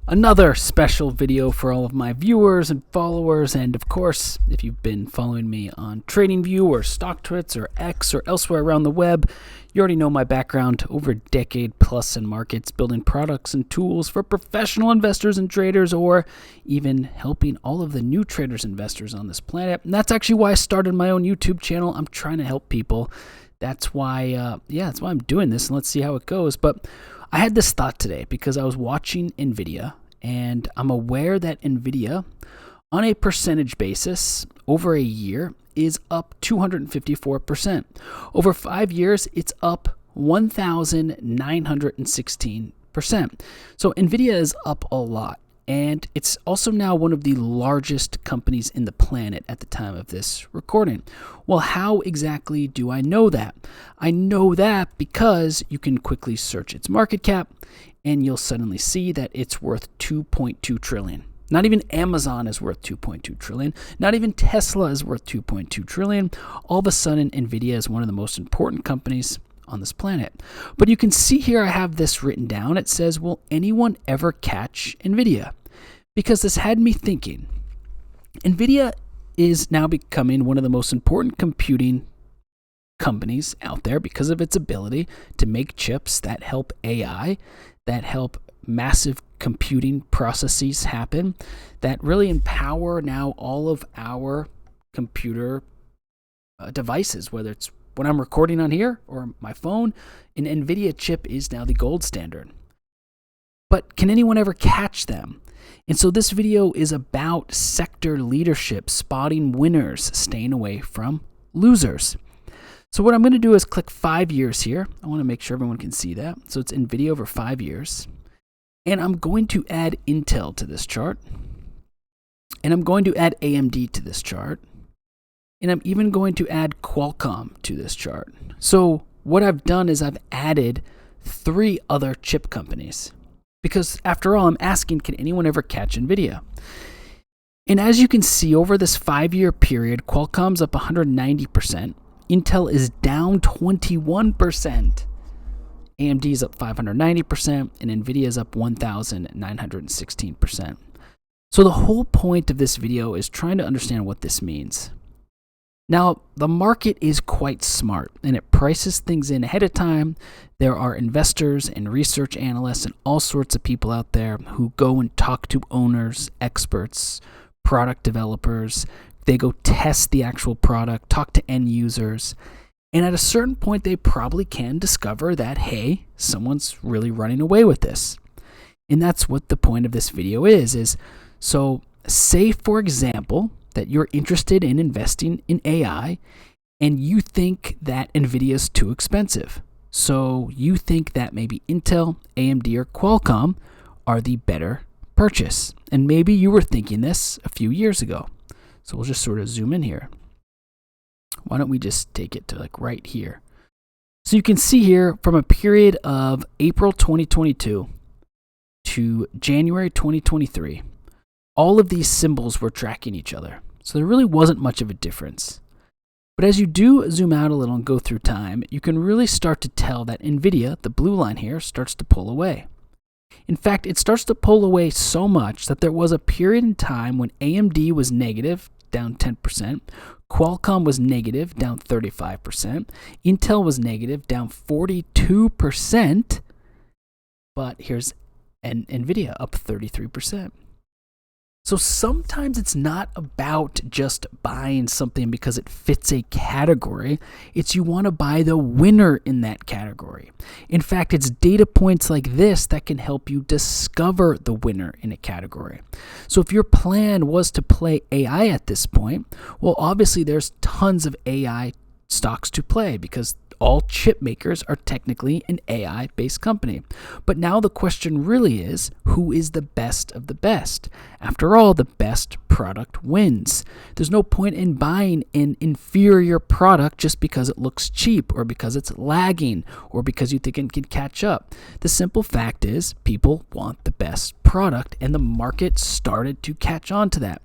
Another special video for all of my viewers and followers, and of course, if you've been following me on TradingView or StockTwits or X or elsewhere around the web, you already know my background over a decade plus in markets, building products and tools for professional investors and traders, or even helping all of the new traders and investors on this planet. And that's actually why I started my own YouTube channel. I'm trying to help people. That's why I'm doing this, and let's see how it goes. But I had this thought today because I was watching NVIDIA, and I'm aware that NVIDIA, on a percentage basis, over a year, is up 254%. Over 5 years, it's up 1,916%. So NVIDIA is up a lot. And it's also now one of the largest companies in the planet at the time of this recording. Well, how exactly do I know that? I know that because you can quickly search its market cap and you'll suddenly see that it's worth 2.2 trillion. Not even Amazon is worth 2.2 trillion. Not even Tesla is worth 2.2 trillion. All of a sudden, NVIDIA is one of the most important companies on this planet. But you can see here I have this written down. It says, will anyone ever catch NVIDIA? Because this had me thinking. NVIDIA is now becoming one of the most important computing companies out there because of its ability to make chips that help AI, that help massive computing processes happen, that really empower now all of our computer devices, whether it's when I'm recording on here or my phone. An NVIDIA chip is now the gold standard. But can anyone ever catch them? And so this video is about sector leadership, spotting winners, staying away from losers. So what I'm going to do is click 5 years here. I want to make sure everyone can see that. So it's NVIDIA over 5 years. And I'm going to add Intel to this chart. And I'm going to add AMD to this chart. And I'm even going to add Qualcomm to this chart. So what I've done is I've added 3 other chip companies. Because after all, I'm asking, can anyone ever catch NVIDIA? And as you can see, over this 5-year period, Qualcomm's up 190%. Intel is down 21%. AMD is up 590%. And NVIDIA is up 1,916%. So the whole point of this video is trying to understand what this means. Now, the market is quite smart, and it prices things in ahead of time. There are investors and research analysts and all sorts of people out there who go and talk to owners, experts, product developers. They go test the actual product, talk to end users, and at a certain point, they probably can discover that, hey, someone's really running away with this. And that's what the point of this video is so say, for example, that you're interested in investing in AI and you think that NVIDIA is too expensive. So you think that maybe Intel, AMD, or Qualcomm are the better purchase. And maybe you were thinking this a few years ago. So we'll just sort of zoom in here. Why don't we just take it to like right here? So you can see here from a period of April 2022 to January 2023, all of these symbols were tracking each other. So there really wasn't much of a difference. But as you do zoom out a little and go through time, you can really start to tell that NVIDIA, the blue line here, starts to pull away. In fact, it starts to pull away so much that there was a period in time when AMD was negative, down 10%, Qualcomm was negative, down 35%, Intel was negative, down 42%, but here's NVIDIA up 33%. So sometimes it's not about just buying something because it fits a category. It's you want to buy the winner in that category. In fact, it's data points like this that can help you discover the winner in a category. So if your plan was to play AI at this point, well, obviously there's tons of AI stocks to play because all chip makers are technically an AI-based company. But now the question really is, who is the best of the best? After all, the best product wins. There's no point in buying an inferior product just because it looks cheap or because it's lagging or because you think it can catch up. The simple fact is people want the best product, and the market started to catch on to that.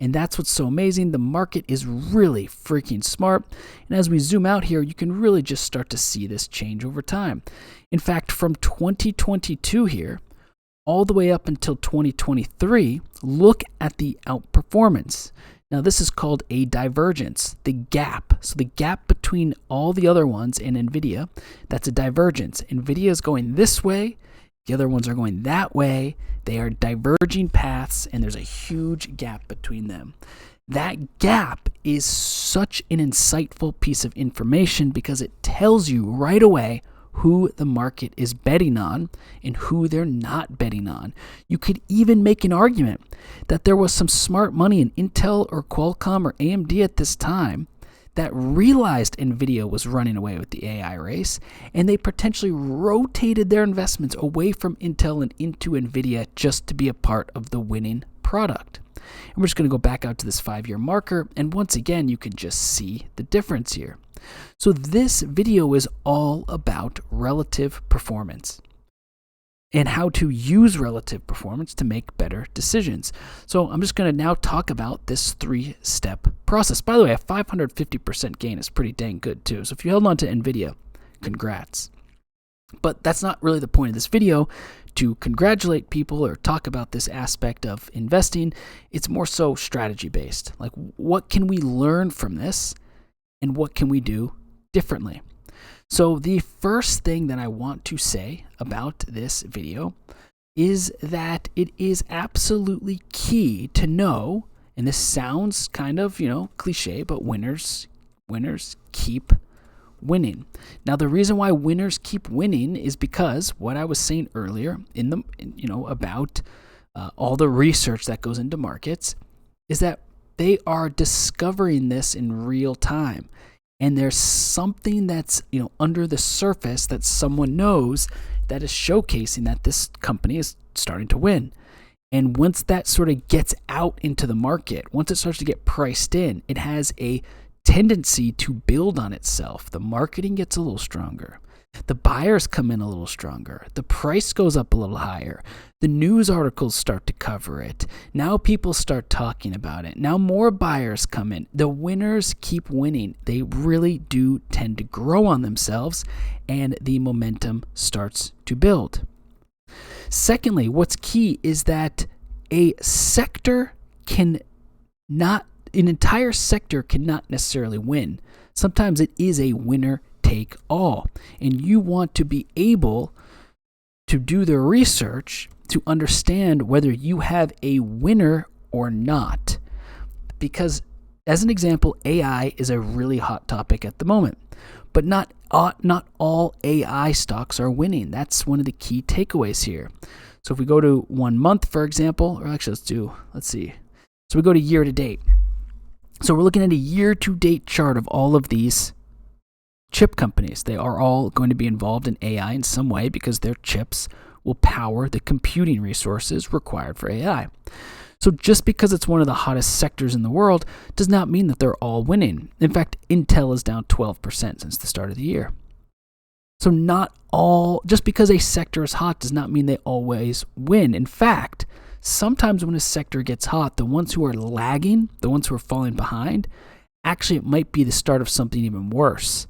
And that's what's so amazing. The market is really freaking smart. And as we zoom out here, you can really just start to see this change over time. In fact, from 2022 here, all the way up until 2023, look at the outperformance. Now, this is called a divergence, the gap. So the gap between all the other ones and NVIDIA, that's a divergence. NVIDIA is going this way, the other ones are going that way. They are diverging paths, and there's a huge gap between them. That gap is such an insightful piece of information because it tells you right away who the market is betting on and who they're not betting on. You could even make an argument that there was some smart money in Intel or Qualcomm or AMD at this time that realized NVIDIA was running away with the AI race, and they potentially rotated their investments away from Intel and into NVIDIA just to be a part of the winning product. And we're just going to go back out to this 5-year marker, and once again, you can just see the difference here. So this video is all about relative performance and how to use relative performance to make better decisions. So I'm just going to now talk about this 3-step process. By the way, a 550% gain is pretty dang good too. So if you held on to NVIDIA, congrats. But that's not really the point of this video, to congratulate people or talk about this aspect of investing. It's more so strategy based. Like, what can we learn from this and what can we do differently? So the first thing that I want to say about this video is that it is absolutely key to know, and this sounds kind of, cliche, but winners keep winning. Now, the reason why winners keep winning is because what I was saying earlier about all the research that goes into markets is that they are discovering this in real time. And there's something that's, under the surface that someone knows that is showcasing that this company is starting to win. And once that sort of gets out into the market, once it starts to get priced in, it has a tendency to build on itself. The marketing gets a little stronger. The buyers come in a little stronger. The price goes up a little higher. The news articles start to cover it. Now people start talking about it. Now more buyers come in. The winners keep winning. They really do tend to grow on themselves, and the momentum starts to build. Secondly, what's key is that an entire sector cannot necessarily win. Sometimes it is a winner take all, and you want to be able to do the research to understand whether you have a winner or not. Because, as an example, AI is a really hot topic at the moment, but not all AI stocks are winning. That's one of the key takeaways here. So if we go to 1 month, for example, or actually let's see. So we go to year to date. So we're looking at a year to date chart of all of these chip companies. They are all going to be involved in AI in some way because their chips will power the computing resources required for AI. So just because it's one of the hottest sectors in the world does not mean that they're all winning. In fact, Intel is down 12% since the start of the year. So just because a sector is hot does not mean they always win. In fact, sometimes when a sector gets hot, the ones who are lagging, the ones who are falling behind, actually it might be the start of something even worse.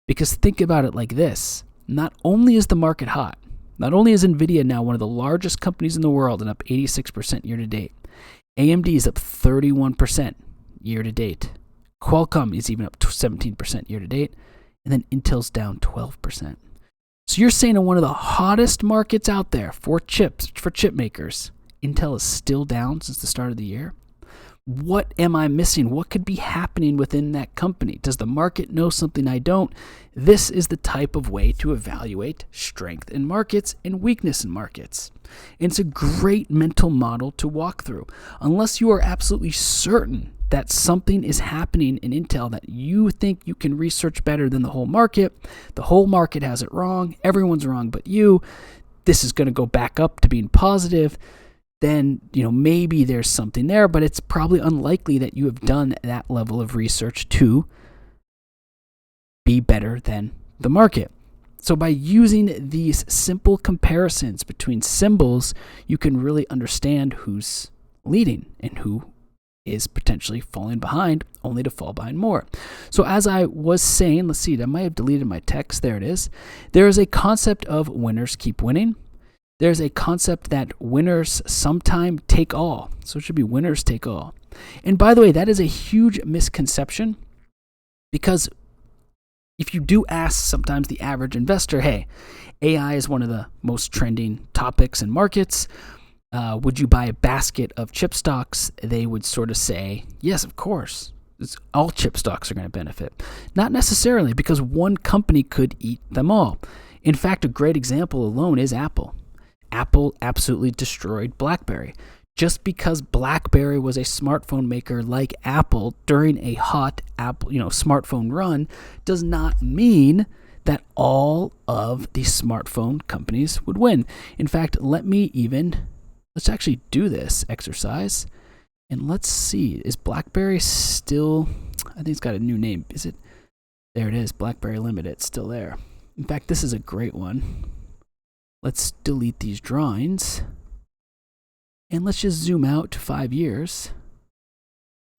Because think about it like this. Not only is the market hot, not only is NVIDIA now one of the largest companies in the world and up 86% year to date, AMD is up 31% year to date. Qualcomm is even up 17% year to date, and then Intel's down 12%. So you're saying in one of the hottest markets out there for chip makers, Intel is still down since the start of the year? What am I missing? What could be happening within that company? Does the market know something I don't? This is the type of way to evaluate strength in markets and weakness in markets. And it's a great mental model to walk through. Unless you are absolutely certain that something is happening in Intel that you think you can research better than the whole market has it wrong, everyone's wrong but you, this is going to go back up to being positive, then maybe there's something there, but it's probably unlikely that you have done that level of research to be better than the market. So by using these simple comparisons between symbols, you can really understand who's leading and who is potentially falling behind, only to fall behind more. So as I was saying, let's see, I might have deleted my text. There it is. There is a concept of winners keep winning. there's a concept that winners sometime take all. So it should be winners take all. And by the way, that is a huge misconception, because if you do ask sometimes the average investor, hey, AI is one of the most trending topics in markets. Would you buy a basket of chip stocks? They would sort of say, yes, of course. All chip stocks are going to benefit. Not necessarily, because one company could eat them all. In fact, a great example alone is Apple. Apple absolutely destroyed BlackBerry. Just because BlackBerry was a smartphone maker like Apple during a hot Apple, smartphone run, does not mean that all of the smartphone companies would win. In fact, let's actually do this exercise, and let's see, is BlackBerry still, I think it's got a new name. Is it? There it is, BlackBerry Limited, it's still there. In fact, this is a great one. Let's delete these drawings, and let's just zoom out to 5 years.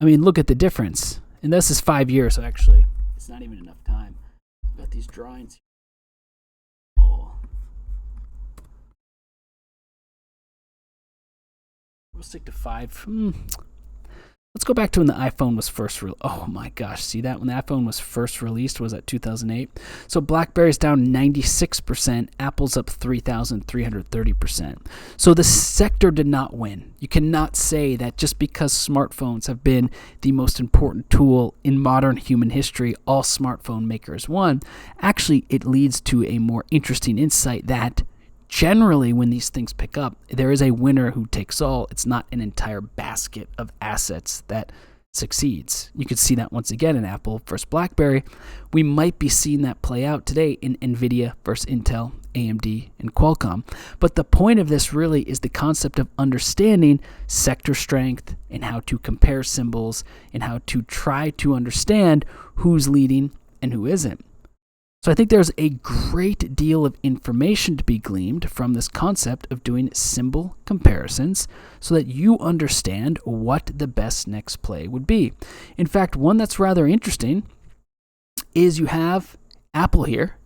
I mean, look at the difference. And this is 5 years, so actually, it's not even enough time. I've got these drawings here. Oh. We'll stick to 5. Let's go back to when the iPhone was first released. Oh my gosh, see that? When the iPhone was first released, was that 2008? So BlackBerry's down 96%, Apple's up 3,330%. So the sector did not win. You cannot say that just because smartphones have been the most important tool in modern human history, all smartphone makers won. Actually, it leads to a more interesting insight that generally, when these things pick up, there is a winner who takes all. It's not an entire basket of assets that succeeds. You could see that once again in Apple versus BlackBerry. We might be seeing that play out today in NVIDIA versus Intel, AMD, and Qualcomm. But the point of this really is the concept of understanding sector strength and how to compare symbols and how to try to understand who's leading and who isn't. So I think there's a great deal of information to be gleaned from this concept of doing symbol comparisons so that you understand what the best next play would be. In fact, one that's rather interesting is you have Apple here.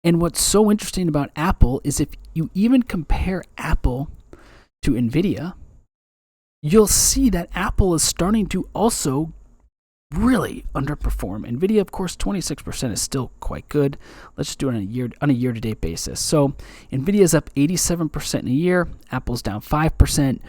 And what's so interesting about Apple is if you even compare Apple to NVIDIA, you'll see that Apple is starting to also really underperform. NVIDIA, of course, 26% is still quite good. Let's just do it on a year-to-date basis. So NVIDIA is up 87% in a year. Apple's down 5%.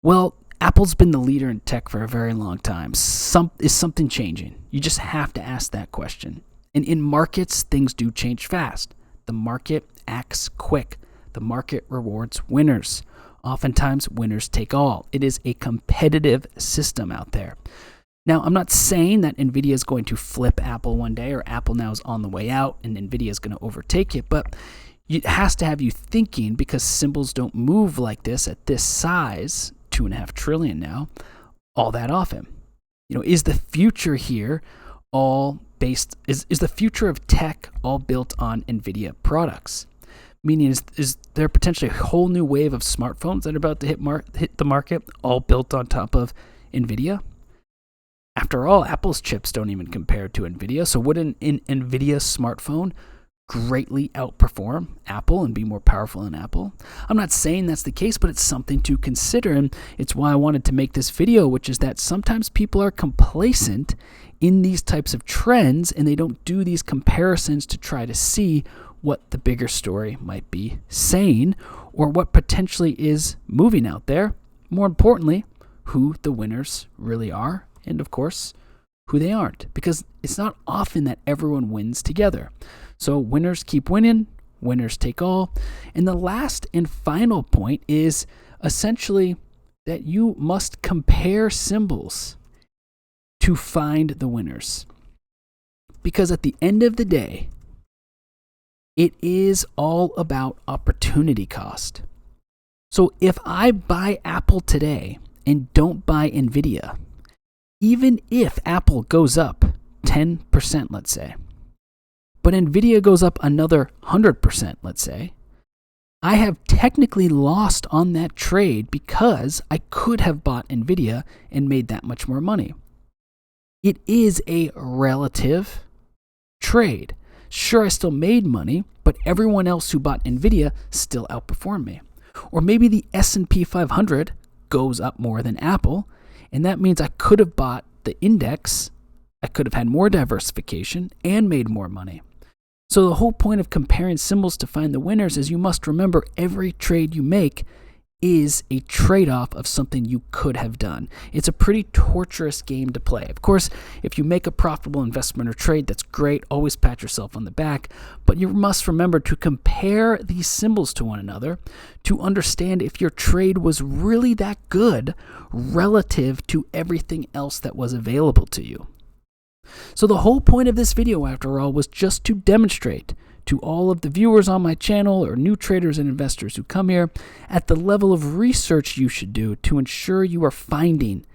Well, Apple's been the leader in tech for a very long time. Is something changing? You just have to ask that question. And in markets, things do change fast. The market acts quick. The market rewards winners. Oftentimes, winners take all. It is a competitive system out there. Now, I'm not saying that NVIDIA is going to flip Apple one day, or Apple now is on the way out and NVIDIA is going to overtake it, but it has to have you thinking, because symbols don't move like this at this size, $2.5 trillion now, all that often. Is the future here all based, is the future of tech all built on NVIDIA products? Meaning, is there potentially a whole new wave of smartphones that are about to hit the market, all built on top of NVIDIA? After all, Apple's chips don't even compare to NVIDIA, so would an NVIDIA smartphone greatly outperform Apple and be more powerful than Apple? I'm not saying that's the case, but it's something to consider, and it's why I wanted to make this video, which is that sometimes people are complacent in these types of trends, and they don't do these comparisons to try to see what the bigger story might be saying, or what potentially is moving out there. More importantly, who the winners really are, and of course, who they aren't, because it's not often that everyone wins together. So winners keep winning, winners take all. And the last and final point is essentially that you must compare symbols to find the winners. Because at the end of the day, it is all about opportunity cost. So if I buy Apple today and don't buy NVIDIA, even if Apple goes up 10%, let's say, but NVIDIA goes up another 100%, let's say, I have technically lost on that trade because I could have bought NVIDIA and made that much more money. It is a relative trade. Sure, I still made money, but everyone else who bought NVIDIA still outperformed me. Or maybe the S&P 500 goes up more than Apple, and that means I could have bought the index, I could have had more diversification and made more money. So the whole point of comparing symbols to find the winners is you must remember every trade you make is a trade-off of something you could have done. It's a pretty torturous game to play. Of course, if you make a profitable investment or trade, that's great. Always pat yourself on the back. But you must remember to compare these symbols to one another to understand if your trade was really that good relative to everything else that was available to you. So the whole point of this video, after all, was just to demonstrate to all of the viewers on my channel or new traders and investors who come here at the level of research you should do to ensure you are finding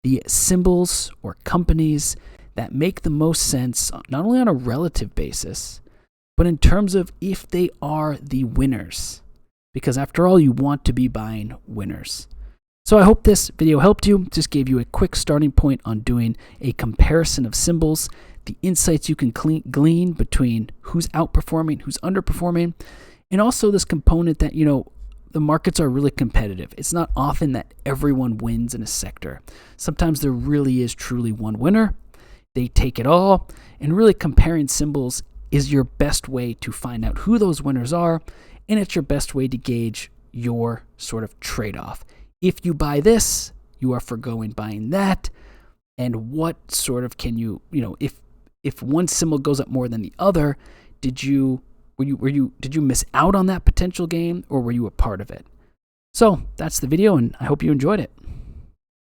the symbols or companies that make the most sense, not only on a relative basis, but in terms of if they are the winners. Because after all, you want to be buying winners. So I hope this video helped you, just gave you a quick starting point on doing a comparison of symbols, the insights you can glean between who's outperforming, who's underperforming, and also this component that, the markets are really competitive. It's not often that everyone wins in a sector. Sometimes there really is truly one winner. They take it all, and really comparing symbols is your best way to find out who those winners are, and it's your best way to gauge your sort of trade-off. If you buy this, you are foregoing buying that, and what sort of can you, if one symbol goes up more than the other, did you miss out on that potential gain, or were you a part of it? So that's the video, and I hope you enjoyed it.